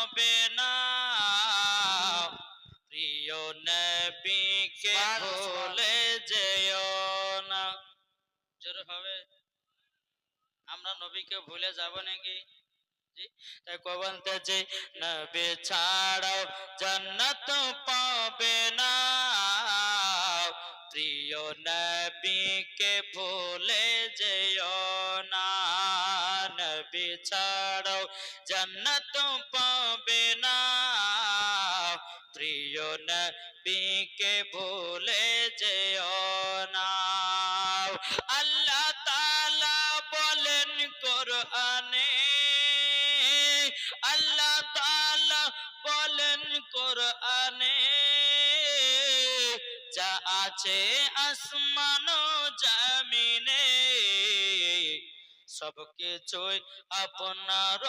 পাবে না প্রিয় নবীকে ভুলে যেও না। জোরে হবে। আমরা নবীকে ভুলে যাব নাকি? বলতেছে নবী ছাড়াও জান্নাত পাবে না প্রিয় নবীকে ভুলে যেও না। নবী ছাড়াও জান্নাত পাবে না প্রিয় নবীকে ভুলে যেও না। আল্লাহ তাআলা বলেন কোরআনে, আল্লাহ তাআলা বলেন কোরআনে, যা আছে আসমান ও জমিনে সবকিছুই আপনার